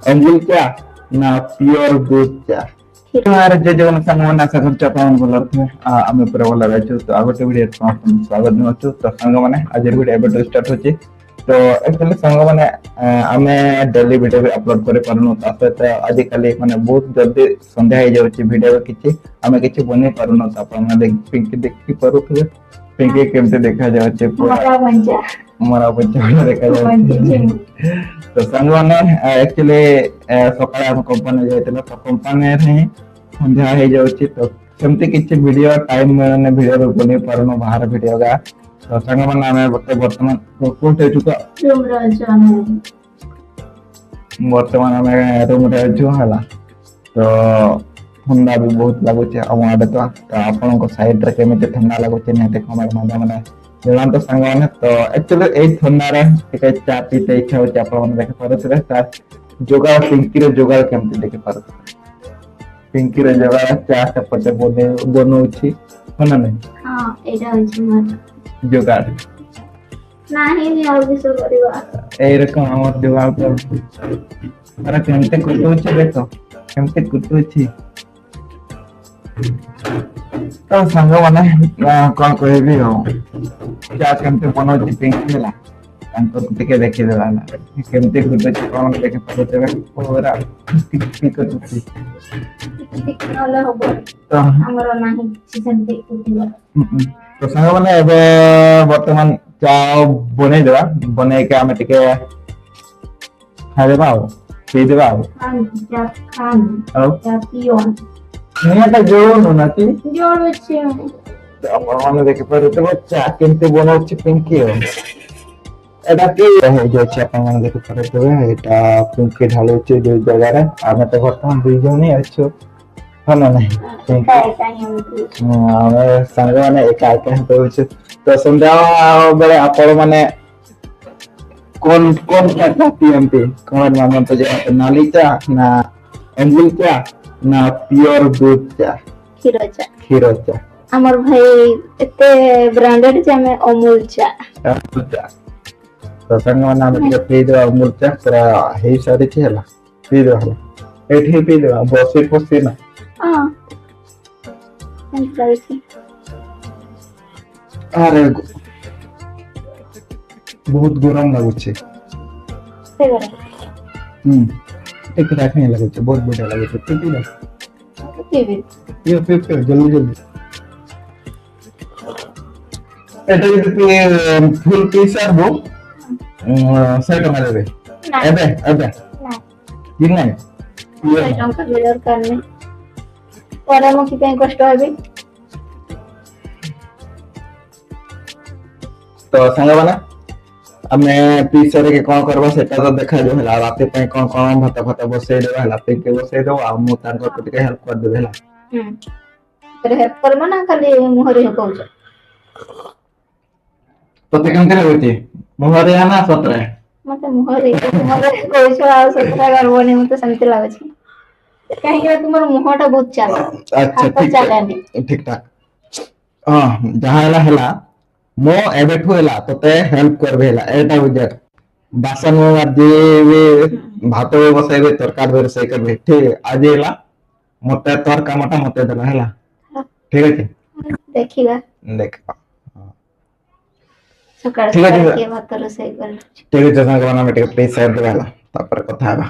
अमूल क्या ना प्योर दूध क्या हमारे जे जगन संगमन आशा करछु आपण भल थे आमे पूरा भल रहछु तो आगोटे वीडियो स्वागत नछु तो संग माने आज वीडियो एबे स्टार्ट होची तो एक्चुअली संग माने आमे डेली वीडियो भी अपलोड करे परनु तासे तो आज काली माने बहुत जल्दी संध्या हो जाउची वीडियो किछि आमे किछि बने परनु तो आपण माने देखि परुथे पिंकी केमते देखा जाउची पूरा मरा बच्चा देखा जाउची तो संग माने एक्चुअली सकाळे हम कंपनी जायतला तो कंपनी रे संध्या हो जाउची तो केमते किछि वीडियो टाइम ने वीडियो बने परनु बाहर वीडियो गा तो संग माने आमे वर्तमान कोठे छु रूम रे छु वर्तमान आमे रूम रे छु हला तो ठंडा भी बहुत लागुचे आडे तो आपण को साइड रे केमिते ठंडा लागुचे ने ते कमेंट माध्यम ने जणान तो संग माने तो एक्चुअली ए ठंडा रे टिके चा पीते इच्छा होचे आपण देखे परथरे तार जोगा पिंकी रे जोगा केमते देखे परथरे पिंकी रे जोगा चा चपटे बनौछि होना नहीं हां एटा होछि मार जोगा नाही और भी सब करबा ए रकम हमर जोगा पर अरे केमते कुटुछि देखो केमते कुटुछि तो संग माने कोन कहबी हो क्या केमते बनौछि पिंकी होला अंको टिके देखि देला केमते कुटुछि कोन देखे पड़ते पूरा ठीक कुटुछि नले होबो तो हमरो नाही सेमते कुटिबा तो संग माने एबे वर्तमान चा बने देबा बने के हम टिके खा देबा पी देबा खान या पियोन नहीं तो जोड़ो ना ती जोड़ो छे तो अपन माने देखे पर तो चा केमते बनौछि पिंकी हो एटा के रहे जो छे अपन माने देखे पर तो एटा पिंकी ढालो छे जो जगह रे आमे तो वर्तमान दुई जन ही अच्छो हना नहीं हमें संग माने एका एका तो छे तो संध्या बेले आपण माने कौन कौन चा पीएमपी कौन माने तो जे नाली चा ना अमूल चा ना प्योर दूध चा खीरो चा हमर भाई एते ब्रांडेड चा में अमूल चा तो संग माने हम के पी दो अमूल चा पूरा हे सारी छे हला पी दो हला एठी पी दो बसी पसी ना हां अरे बहुत गरम लागु छे एक राख नहीं लागु छे बहुत बढ़िया लागु छे पी ना ये पी जल्दी जल्दी एटा जे फुल पी सरबो सेट मारे रे एबे एबे दिन नहीं ये टंका बिलर करने परे मो कि पे कष्ट हेबे तो संग माने हमें पीसरे के कोन करबो सेटा तो देखा जो हला राते पे कोन कोन भात भात बसे दे हला पे के बसे दो आ मु तार को टिके हेल्प कर दे हला तेरे हेल्प कर मना खाली मोहरे हो कहू तो ते केन करे होती मोहरे ना सतरे मते मोहरे कहू छ आ सतरे करबोनी मते शांति लागे छ काहे कि तुमर मोहटा बहुत चाला अच्छा ठीक ठाक हां जहां हला मो एबेठु हला तते हेल्प करबे हला एटा बुझे बासन में जे भात बसाइबे तरकारी बेर से करबे ठीक आज हला मते तोर कामटा मते देला हला ठीक है देखिबा देखबा सकाळ के भात रोसे कर ठीक है जना गना में प्लीज शेयर देला तापर कथा बा